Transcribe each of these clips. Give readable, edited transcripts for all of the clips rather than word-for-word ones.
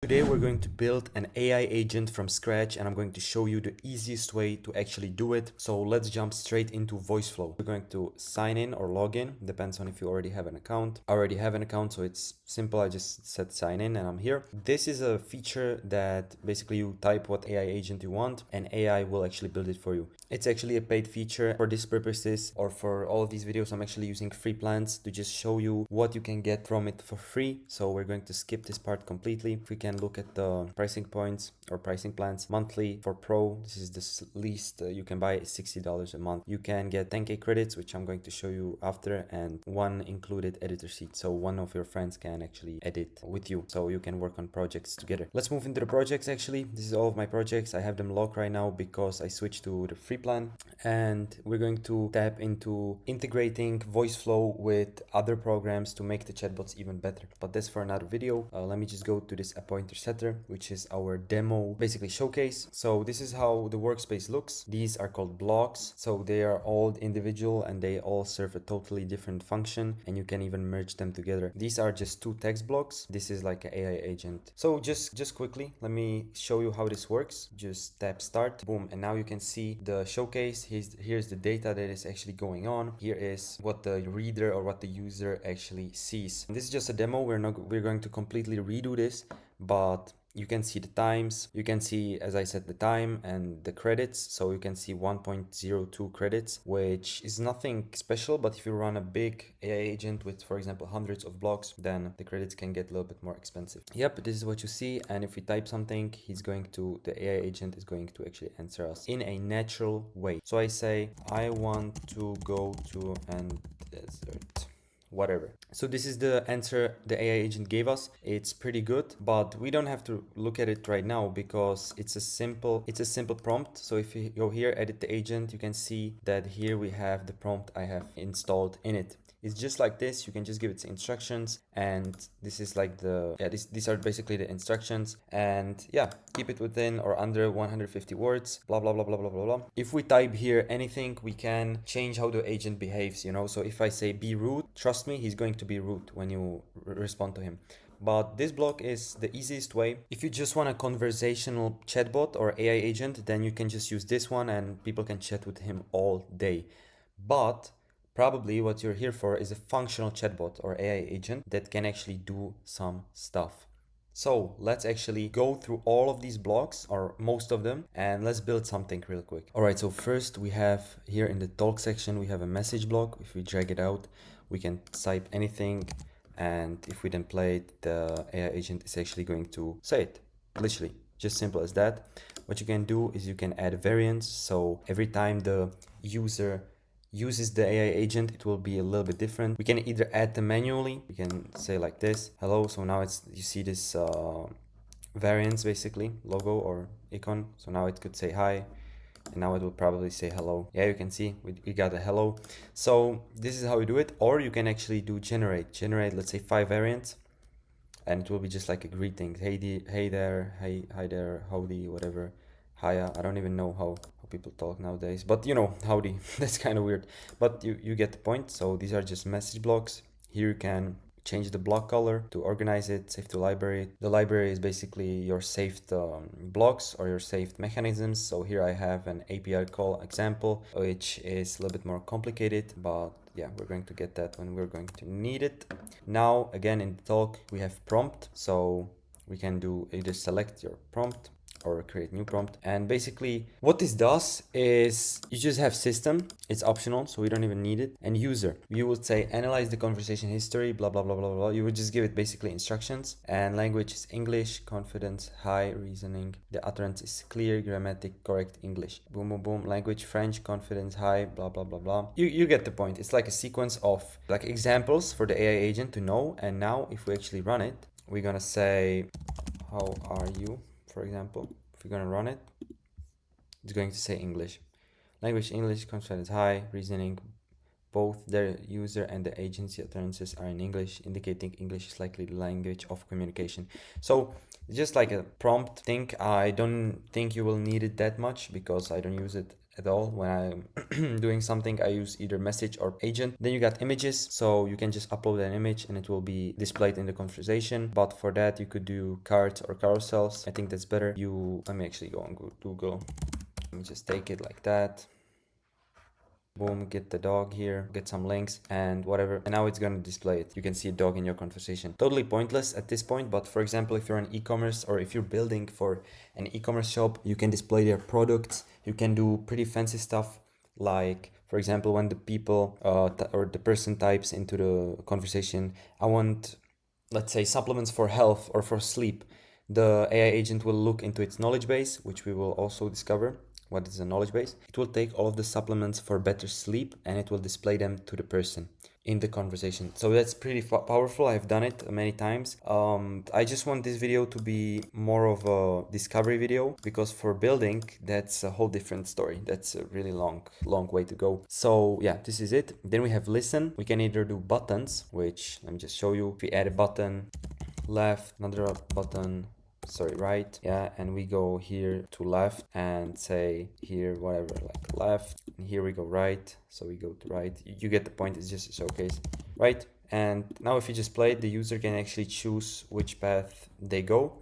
Today we're going to build an AI agent from scratch, and I'm going to show you the easiest way to actually do it. So let's jump straight into Voiceflow. We're going to sign in or log in, depends on if you already have an account. I already have an account, so it's simple. I just said sign in and I'm here. This is a feature that basically you type what AI agent you want and AI will actually build it for you. It's actually a paid feature. For this purposes or for all of these videos, I'm actually using free plans to just show you what you can get from it for free. So we're going to skip this part completely. If we can look at the pricing points or pricing plans, monthly for Pro, this is the least you can buy $60 a month. You can get 10k credits, which I'm going to show you after, and one included editor sheet. So one of your friends can actually edit with you, so you can work on projects together. Let's move into the projects. Actually, this is all of my projects. I have them locked right now because I switched to the free plan, and we're going to tap into integrating Voiceflow with other programs to make the chatbots even better. But that's for another video. Let me just go to this pointer setter, which is our demo basically showcase. So this is how the workspace looks. These are called blocks, so they are all individual and they all serve a totally different function, and you can even merge them together. These are just two text blocks. This is like an AI agent. So just quickly, let me show you how this works. Just tap start, boom, and now you can see the showcase. Here's the data that is actually going on. Here is what the reader or what the user actually sees. And this is just a demo. We're going to completely redo this, but you can see the times. You can see, as I said, the time and the credits. So you can see 1.02 credits, which is nothing special. But if you run a big AI agent with, for example, hundreds of blocks, then the credits can get a little bit more expensive. Yep, this is what you see. And if we type something, the AI agent is going to actually answer us in a natural way. So I say, I want to go to an desert, whatever. So this is the answer the AI agent gave us. It's pretty good, but we don't have to look at it right now because it's a simple prompt. So if you go here, edit the agent, you can see that here we have the prompt I have installed in it. It's just like this. You can just give it instructions, and this is like these are basically the instructions, and yeah, keep it within or under 150 words, blah blah blah blah blah blah blah. If we type here anything, we can change how the agent behaves, you know. So if I say be rude, trust me, he's going to be rude when you respond to him. But this block is the easiest way. If you just want a conversational chatbot or AI agent, then you can just use this one and people can chat with him all day. But probably what you're here for is a functional chatbot or AI agent that can actually do some stuff. So let's actually go through all of these blocks, or most of them, and let's build something real quick. All right, so first we have here in the talk section, we have a message block. If we drag it out, we can type anything, and if we then play it, the AI agent is actually going to say it, literally. Just simple as that. What you can do is you can add variants. So every time the user uses the AI agent, it will be a little bit different. We can either add them manually. We can say like this, hello. So now you see this variants, basically logo or icon. So now it could say hi, and now it will probably say hello. Yeah, you can see we got a hello. So this is how we do it. Or you can actually do generate, let's say 5 variants, and it will be just like a greeting. Hey there, hi there, howdy, whatever. Hiya. I don't even know how people talk nowadays, but you know, howdy. That's kind of weird, but you get the point. So these are just message blocks. Here you can change the block color to organize it, save to library. The library is basically your saved blocks or your saved mechanisms. So here I have an API call example, which is a little bit more complicated, but yeah, we're going to get that when we're going to need it. Now, again, in the talk, we have prompt. So we can do either select your prompt or create new prompt. And basically what this does is you just have system, it's optional, so we don't even need it, and user. You would say analyze the conversation history, blah blah blah blah blah. You would just give it basically instructions, and language is English, confidence high, reasoning, the utterance is clear, grammatic correct English, boom boom boom, language French, confidence high, blah blah blah blah. You get the point. It's like a sequence of like examples for the AI agent to know. And now if we actually run it, we're gonna say how are you, for example. If we're gonna run it, it's going to say English. Language English, confidence high, reasoning, both the user and the agency utterances are in English, indicating English is likely the language of communication. So just like a prompt thing, I don't think you will need it that much because I don't use it at all. When I'm doing something, I use either message or agent. Then you got images, so you can just upload an image and it will be displayed in the conversation. But for that, you could do cards or carousels. I think that's better. Let me actually go on Google. Let me just take it like that. Boom, get the dog here, get some links and whatever. And now it's going to display it. You can see a dog in your conversation. Totally pointless at this point. But for example, if you're an e-commerce or if you're building for an e-commerce shop, you can display their products. You can do pretty fancy stuff. Like, for example, when the people or the person types into the conversation, I want, let's say, supplements for health or for sleep. The AI agent will look into its knowledge base, which we will also discover. What is a knowledge base? It will take all of the supplements for better sleep and it will display them to the person in the conversation. So that's pretty powerful. I've done it many times. I just want this video to be more of a discovery video, because for building, that's a whole different story. That's a really long way to go. So yeah, this is it. Then we have listen. We can either do buttons, which let me just show you. If we add a button, left, another button, sorry, right, yeah, and we go here to left and say here whatever, like left, and here we go right, so we go to right. You get the point. It's just a showcase, right? And now if you just play it, the user can actually choose which path they go.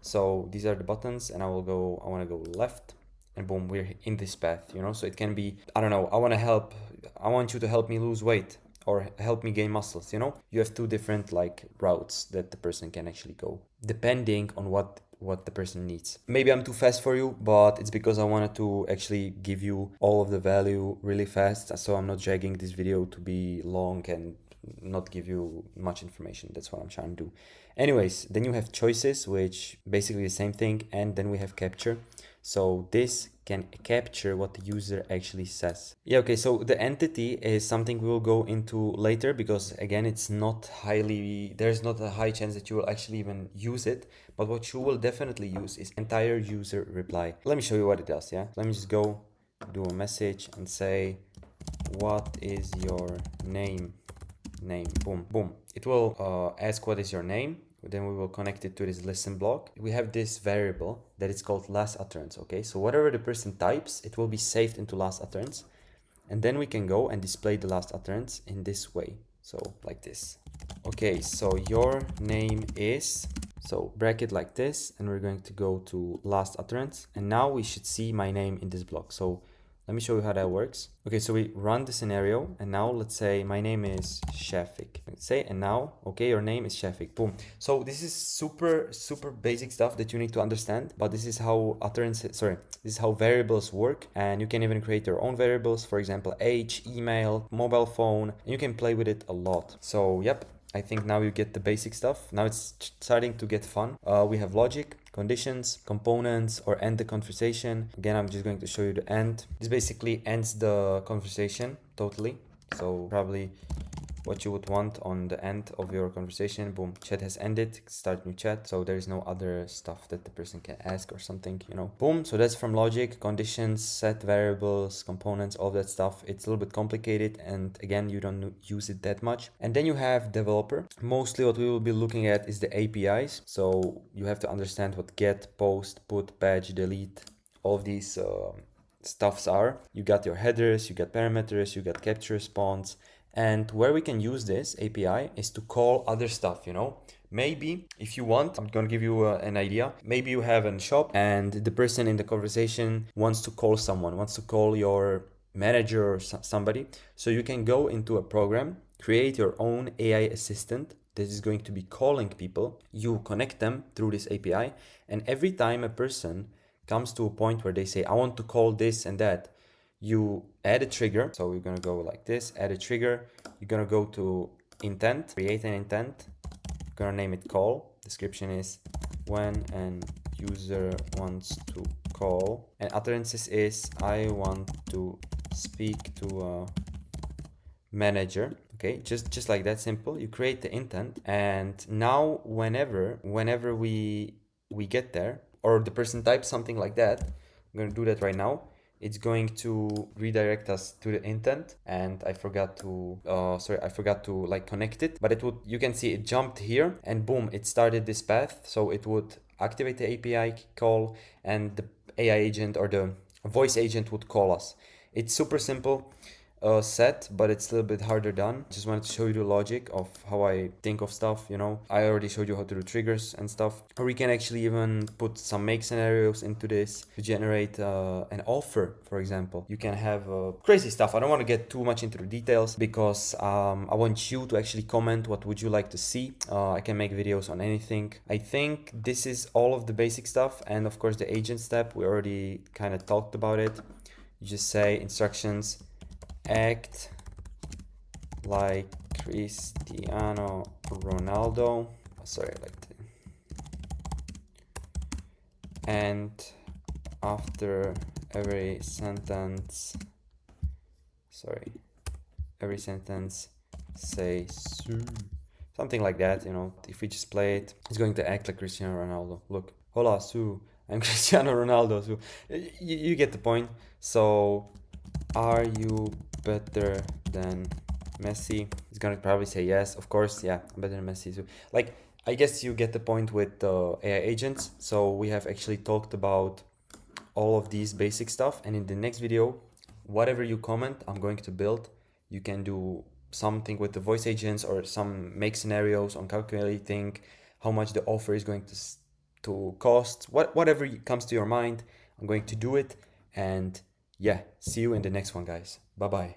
So these are the buttons, and I want to go left, and boom, we're in this path, you know. So it can be, I don't know, I want you to help me lose weight or help me gain muscles, you know. You have two different like routes that the person can actually go depending on what the person needs. Maybe I'm too fast for you, but it's because I wanted to actually give you all of the value really fast, so I'm not dragging this video to be long and not give you much information. That's what I'm trying to do. Anyways, then you have choices, which basically the same thing, and then we have capture. So this can capture what the user actually says. Yeah, okay, so the entity is something we will go into later, because again, there's not a high chance that you will actually even use it, but what you will definitely use is entire user reply. Let me show you what it does, yeah? Let me just go do a message and say, what is your name? Boom, boom. It will ask what is your name. Then we will connect it to this listen block. We have this variable that is called last utterance, okay? So whatever the person types, it will be saved into last utterance. And then we can go and display the last utterance in this way. So like this. Okay, so your name is, so bracket like this, and we're going to go to last utterance. And now we should see my name in this block. So let me show you how that works. Okay, so we run the scenario, and now let's say my name is Shafik. Let's say, and now, okay, your name is Shafik. Boom. So this is super basic stuff that you need to understand, but this is how this is how variables work, and you can even create your own variables. For example, age, email, mobile phone, and you can play with it a lot. So yep, I think now you get the basic stuff. Now it's starting to get fun. We have logic, conditions, components, or end the conversation. Again, I'm just going to show you the end. This basically ends the conversation totally. So probably what you would want on the end of your conversation. Boom, chat has ended, start new chat. So there is no other stuff that the person can ask or something, you know. Boom, so that's from logic, conditions, set variables, components, all that stuff. It's a little bit complicated, and again, you don't use it that much. And then you have developer. Mostly what we will be looking at is the APIs. So you have to understand what get, post, put, patch, delete, all of these stuffs are. You got your headers, you got parameters, you got capture response. And where we can use this API is to call other stuff, you know. Maybe if you want, I'm gonna give you an idea. Maybe you have a shop and the person in the conversation wants to call someone, wants to call your manager or somebody. So you can go into a program, create your own AI assistant that is going to be calling people. You connect them through this API, and every time a person comes to a point where they say, I want to call this and that, you add a trigger. So we're gonna go like this, add a trigger. You're gonna go to intent, create an intent. You're gonna name it call. Description is when an user wants to call. And utterances is I want to speak to a manager. Okay, just like that, simple. You create the intent, and now whenever we get there, or the person types something like that, I'm gonna do that right now. It's going to redirect us to the intent, and I forgot to like connect it, but it would, you can see it jumped here and boom, it started this path. So it would activate the API call, and the AI agent or the voice agent would call us. It's super simple set, but it's a little bit harder done. Just wanted to show you the logic of how I think of stuff, you know. I already showed you how to do triggers and stuff. Or we can actually even put some make scenarios into this to generate an offer, for example. You can have crazy stuff. I don't want to get too much into the details because I want you to actually comment what would you like to see. I can make videos on anything. I think this is all of the basic stuff, and of course the agent step, we already kind of talked about it. You just say instructions, act like Cristiano Ronaldo. Sorry, and after every sentence, say Su. Something like that, you know. If we just play it, it's going to act like Cristiano Ronaldo. Look, hola Su, I'm Cristiano Ronaldo. Su. You get the point. So, are you better than Messi? He's gonna probably say yes, of course. Yeah, I'm better than Messi too. Like, I guess you get the point with AI agents. So we have actually talked about all of these basic stuff, and in the next video, whatever you comment, I'm going to build. You can do something with the voice agents or some make scenarios on calculating how much the offer is going to cost. Whatever comes to your mind, I'm going to do it. And yeah, see you in the next one, guys. Bye bye.